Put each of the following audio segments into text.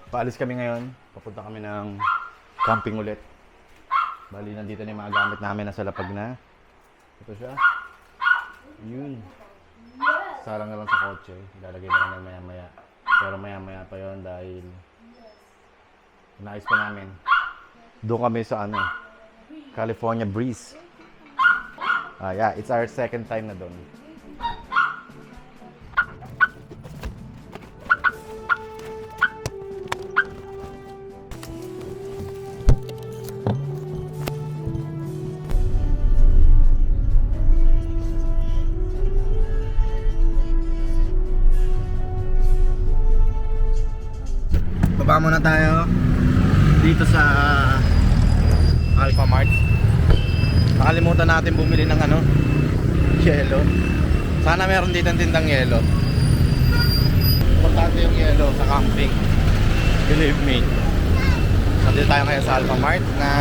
Paalis kami ngayon. Papunta kami ng camping ulit. Bali, nandito na yung mga gamit namin. Nasa lapag na. Ito siya. Yun. Sarang na lang sa kotse. Ilalagay na lang yan maya-maya. Pero maya-maya pa yon dahil inaayos pa namin. Doon kami sa California Breeze. Yeah, it's our second time na doon. Baba muna tayo dito sa Alphamart. Nakalimutan natin bumili ng yelo. Sana meron dito tindang yelo. Importante yung yelo sa camping. Believe me. Nandito tayo ngayon sa Alphamart na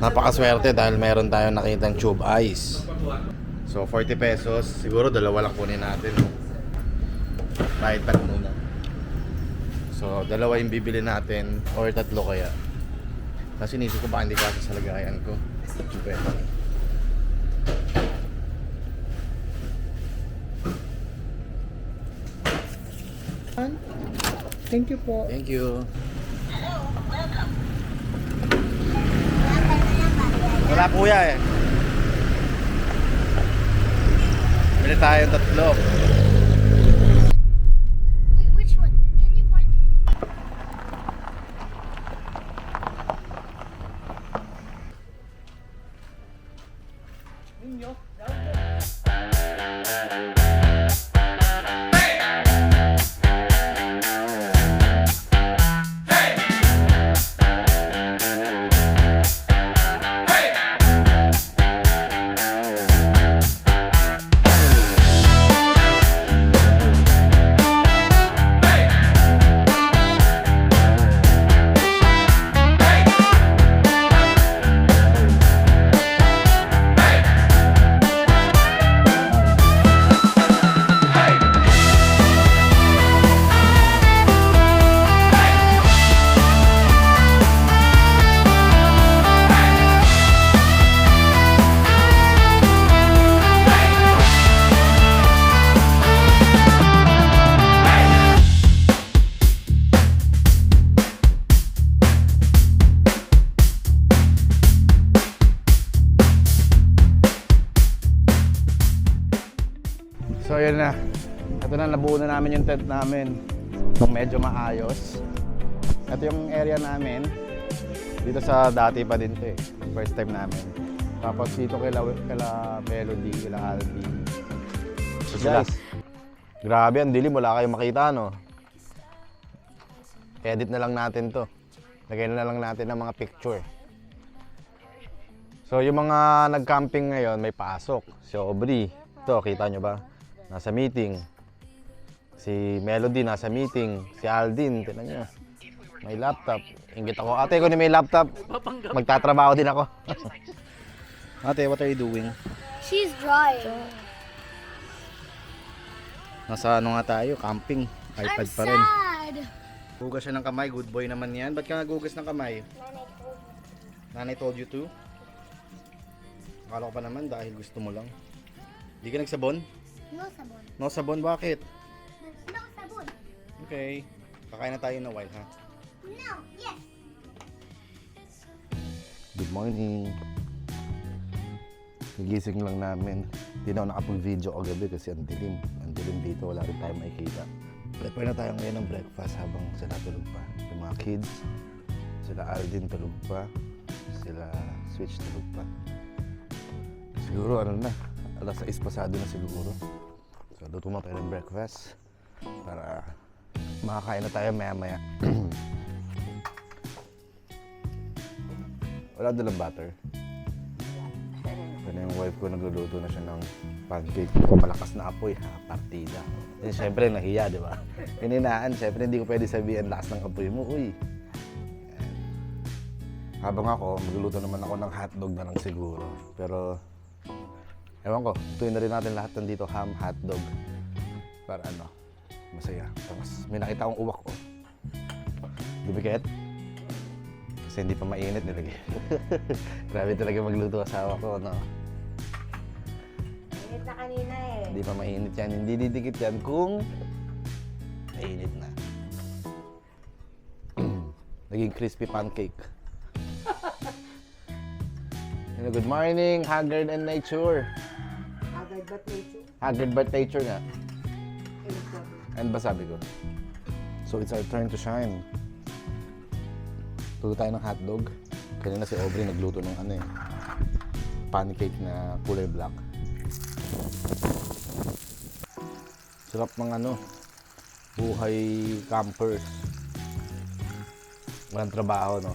napakaswerte dahil meron tayong nakitang tube ice. So 40 pesos. Siguro dalawa lang kunin natin. Bayad pa muna. So, dalawa yung bibili natin or tatlo kaya. Kasi inisip ko baka hindi kasi sa lagayan ko. Super. Thank you po. Thank you. Wala kuya eh. Bili tayo tatlo. So yun na. Ito na, nabuo na namin yung tent namin. Nung medyo maayos. Ito yung area namin. Dito sa dati pa din to eh. First time namin. Tapos dito kila Melody, kila Aldi. So guys, grabe ang dilim, wala kayong makita no. Edit na lang natin to. Lagay na lang natin ng mga picture. So yung mga nag-camping ngayon may pasok. Si Aubrey, ito kita nyo ba? Nasa meeting. Si Melody nasa meeting. Si Aldin, tignan nyo. May laptop. Inggit ako. Ate, kung may laptop, magtatrabaho din ako. Ate, what are you doing? She's drying. Nasa nga tayo, camping. iPad I'm pa rin. sad. Hugas siya ng kamay, good boy naman yan. Ba't ka nagugas ng kamay? Nanay told you to? Akala ko pa naman dahil gusto mo lang. Di ka nagsabon? No sabon. No sabon, bakit? No sabon. Okay. Kakain na tayo na while, ha? No, yes. Good morning. Nagising lang namin. Hindi na ako nakapag-video kagabi kasi ang dilim. Ang dilim dito, wala rin tayo makikita. Prepare na tayo ngayon ng breakfast habang sila tulog pa. Yung mga kids, sila Aldin tulog pa. Sila Switch tulog pa. Siguro alas 6 pasado na siguro. So luto na tayo ng breakfast para makakain na tayo maya-maya. Wala dalang butter. Kaya yung wife ko nagluluto na siya ng pancake sa malakas na apoy, partida. Eh syempre nahiya, di ba? Pininaan, syempre hindi ko pwede sabihin lakas ng apoy mo, uy. Ayan. Habang ako, magluluto naman ako ng hotdog na lang siguro. Pero ewan ko, tuwin na rin natin lahat nandito, ham, hotdog. Para masaya. Tapos may nakita akong uwak ko. Dumikit? Kasi hindi pa mainit nilagay. Grabe talaga magluto asawa ko, no? Init na kanina eh. Hindi pa mainit yan. Hindi didikit yan kung mainit na. Naging crispy pancake. Hello, good morning, Haggard and Nature. Agad ba't nature? Haggard but Nature nga. Init na ba? Ano ba sabi ko? So it's our turn to shine. Luto tayo ng hotdog. Kanina si Aubrey nagluto ng ano eh. Pancake na kulay black. Sarap ng ano. Buhay campers. Walang trabaho, no?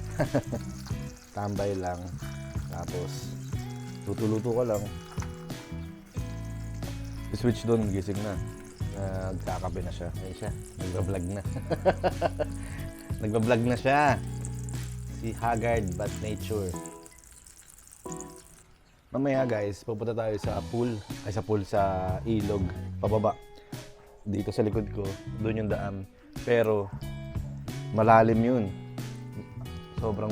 Tambay lang. Tapos, luto-luto ka lang. I-switch doon, gising na. Nagkakape na siya. Ayun siya, nagbablog na. Nagbablog na siya. Si Haggard but Nature. Mamaya guys, pupunta tayo sa pool. Ay sa pool, sa ilog. Pababa. Dito sa likod ko, doon yung daan. Pero, malalim yun. Sobrang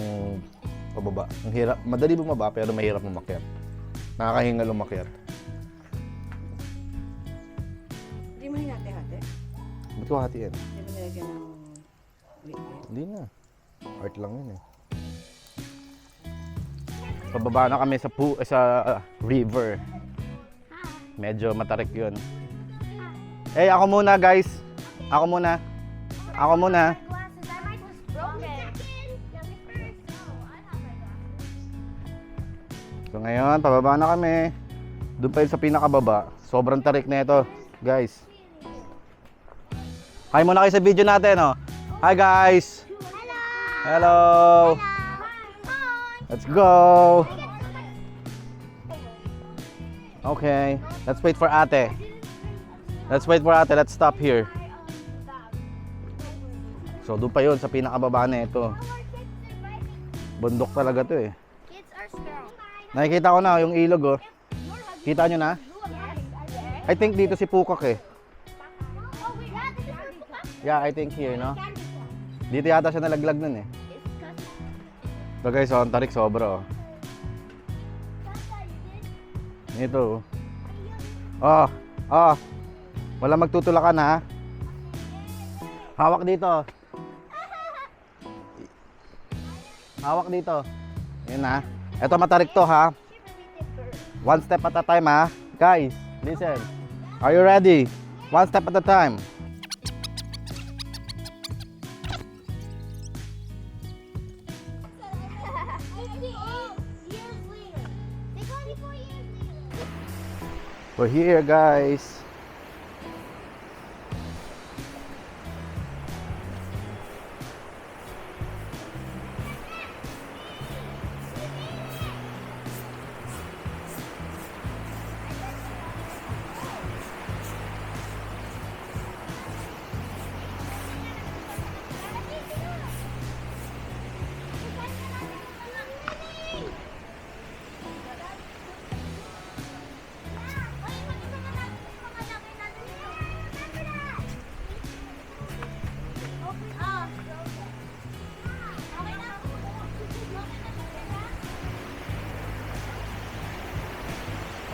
pababa. Ang hirap, madali bumaba pero mahirap umakyat. Nakakahingal umakyat. Hindi mo hinati-hati? Ba't ko hatiin? Hindi mo nilagyan ng liquid? Hindi na. Art lang yun eh. Pababa na kami sa river. Medyo matarik yun. Hey, ako muna guys. Ako muna. Ako muna. Glasses. I might was broken. So ngayon, pababa na kami. Doon pa yun sa pinakababa. Sobrang tarik na ito, guys. Hi muna kayo sa video natin, oh. Hi guys. Hello. Let's go. Okay, let's wait for ate. Let's wait for ate. Let's stop here. So doon pa yun sa pinakababa na ito. Bundok talaga to eh. Kids are strong. Nakikita ko na yung ilog, oh. Kita nyo na? I think dito si Pukak eh. Yeah, I think here, no? Dito yata siya nalaglag nun eh. So guys, oh, ang tarik sobra, oh. Ito, oh. Oh, wala magtutulakan ha. Hawak dito. Hawak dito. Yun na. Ito matarik to ha. One step at a time ha. Guys, listen. Are you ready? One step at a time. We're here, guys.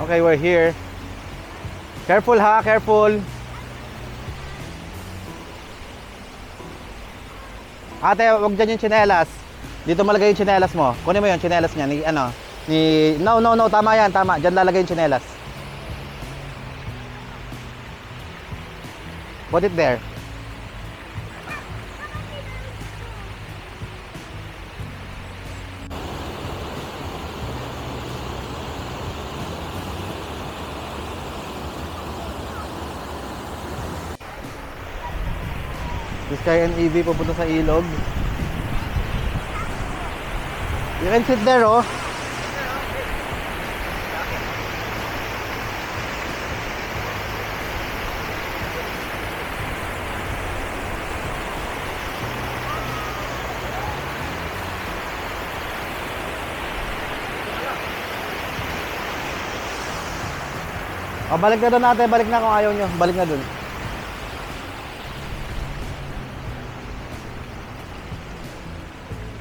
Okay, we're here. Careful ha, careful. Ate, wag dyan yung tsinelas. Dito malagay yung tsinelas mo. Kunin mo yung tsinelas niya. No, tama yan, tama. Dyan lalagay yung tsinelas. Put it there. Sky and EV pupunta sa ilog. You can sit there, oh. Oh, balik na doon natin. Balik na kung ayaw nyo. Balik na doon.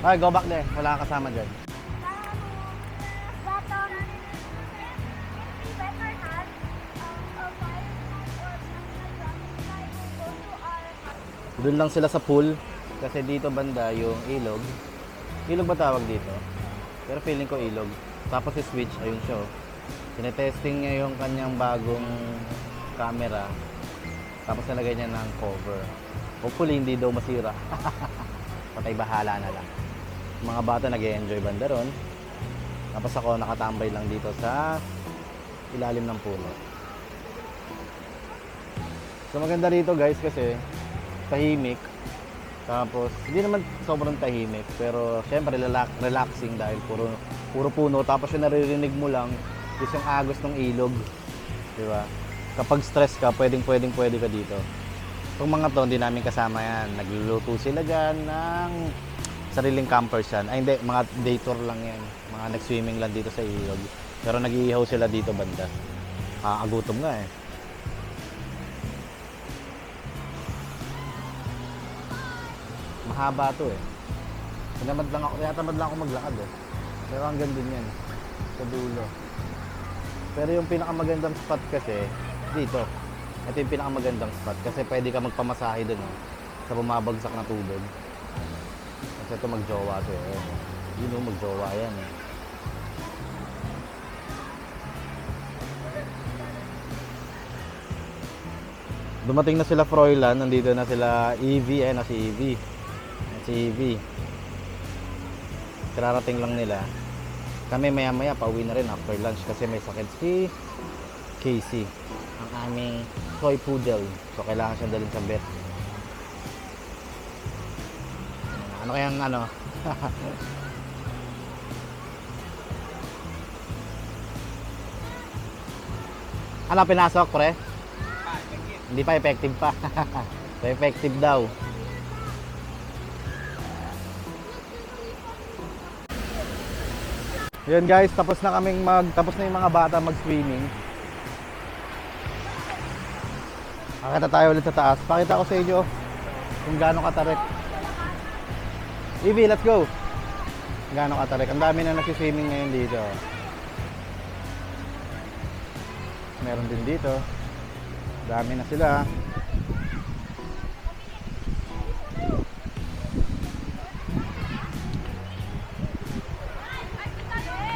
Ay, go back there. Wala kang kasama dyan. But if we ever had a fire or something like that, I will go to our house. Doon lang sila sa pool. Kasi dito banda yung ilog. Ilog ba tawag dito? Pero feeling ko ilog. Tapos si switch, ayun siya. Oh. Tinetesting niya yung kanyang bagong camera. Tapos nalagay niya ng cover. Hopefully hindi daw masira. Patay bahala na lang. Mga bata nag-enjoy banda ron. Tapos ako nakatambay lang dito sa ilalim ng puno. So maganda rito guys kasi tahimik. Tapos hindi naman sobrang tahimik pero syempre relaxing dahil puro puno. Tapos yung naririnig mo lang is yung agos ng ilog. Di ba? Kapag stress ka, pwede ka dito. Itong mga to, hindi namin kasama yan. Nagluluto sila dyan ng sariling campers yan. Ay hindi, mga day tour lang yan. Mga nag-swimming lang dito sa ilog. Pero nag-iihaw sila dito banda. Agutom nga eh. Mahaba to eh. Tinatamad lang ako maglakad eh. Pero hanggang din yan. Sa dulo. Pero yung pinakamagandang spot kasi, dito. Ito yung pinakamagandang spot kasi pwede ka magpamasahe dun eh, sa bumabagsak na tubig. Kasi ito magjowa to eh. Yun o, magjowa yan eh. Dumating na sila Froilan, nandito na sila Evie, na si Evie. Si Evie. Kararating lang nila. Kami maya-maya pauwi na rin after lunch kasi may sakit si Casey, ang aming toy poodle. So kailangan siyang dalhin sa vet. Ano kayang ano? Ano pinasok, pre? Hindi pa effective pa. So effective daw. Yun guys, tapos na yung mga bata mag-swimming. Akita tayo ulit sa taas. Pakita ko sa inyo kung gaano katarik. Evie, let's go! Gaano katarik. Ang dami na nag-swimming ngayon dito. Meron din dito. Dami na sila.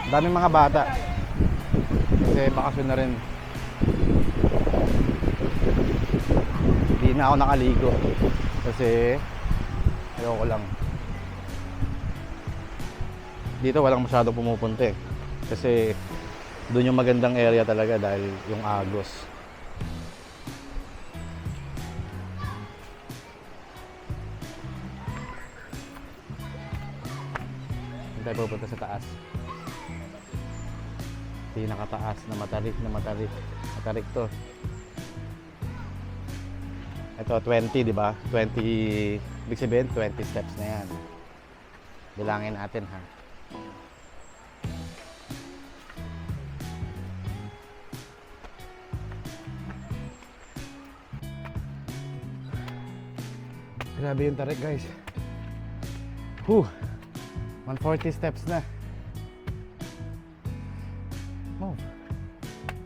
Daming mga bata. Kasi bakasyon na rin. Hindi na ako nakaligo. Kasi ayoko lang. Dito walang masyado pumupunta eh. Kasi doon yung magandang area talaga dahil yung agos. Hindi tayo pupunta sa taas. Pinakataas na matarik. Matarik to. Ito 20, di ba? 20, ibig sabihin 20 steps na yan. Bilangin natin ha. Grabe yung tarik guys. 140 steps na. Oh,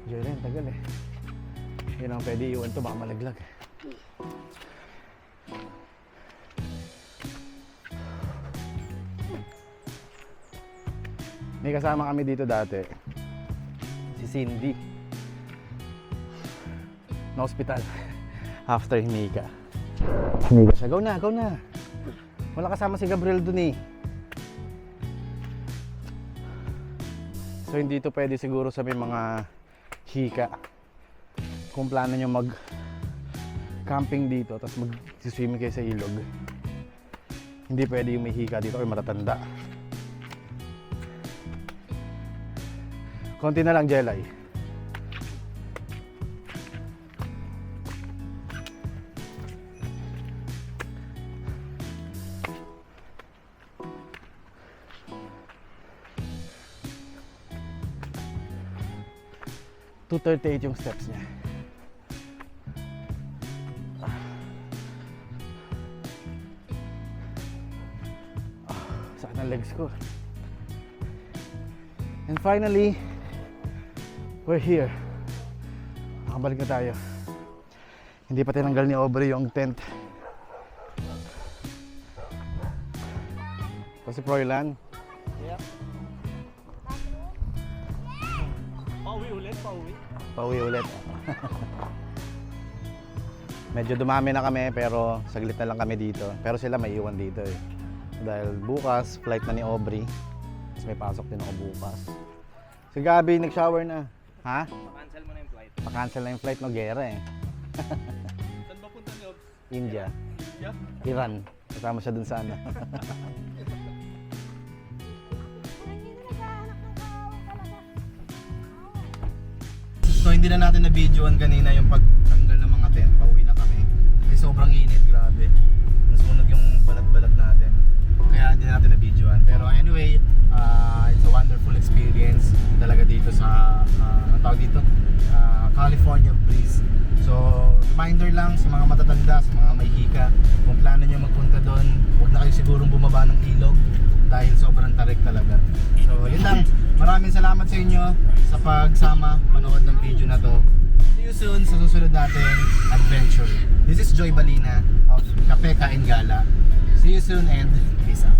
diyan rin, tagal eh. Yun ang pwede iwan to, baka malaglag. May kasama kami dito dati. Si Cindy. Na hospital. After Himika. Himika siya, go na. Wala kasama si Gabriel dun eh. So hindi to pwede siguro sa may mga hika. Kung plano nyo mag camping dito tapos mag-swimming kayo sa ilog, hindi pwede yung may hika dito or matatanda. Konti na lang, Jelay. .238 yung steps niya. Sakit ng legs ko. And finally, we're here. Nakabalik na tayo. Hindi pa tinanggal ni Aubrey yung tent. Ito si Froilan. Yeah. Pauwi ulit, pauwi. Pauwi ulit. Medyo dumami na kami pero saglit na lang kami dito. Pero sila may iwan dito eh. Dahil bukas, flight na ni Aubrey. Tapos may pasok din ako bukas. Si Gabi, nag-shower na. Ha? Pa-cancel mo na yung flight. Pa-cancel na yung flight, no? Gera eh. Saan ba punta niyo? India. Yeah. Iran. Kasama siya dun sa ano. So hindi na natin na-videoan kanina yung pagtanggal ng mga tent. Pauwi na kami. Kasi sobrang init, grabe. Nasunog yung balat-balat natin. Kaya hindi natin na-videoan. Pero anyway, it's a wonderful experience talaga dito sa, ang tawag dito? California Breeze. So, reminder lang sa mga matatanda, sa mga may hika, kung plano nyo magpunta doon, huwag na kayo sigurong bumaba ng ilog dahil sobrang tarik talaga. So, yun lang. Maraming salamat sa inyo sa pagsama, manood ng video na to. See you soon sa susunod nating adventure. This is Joy Balina of Kape Kain Gala. See you soon and peace out.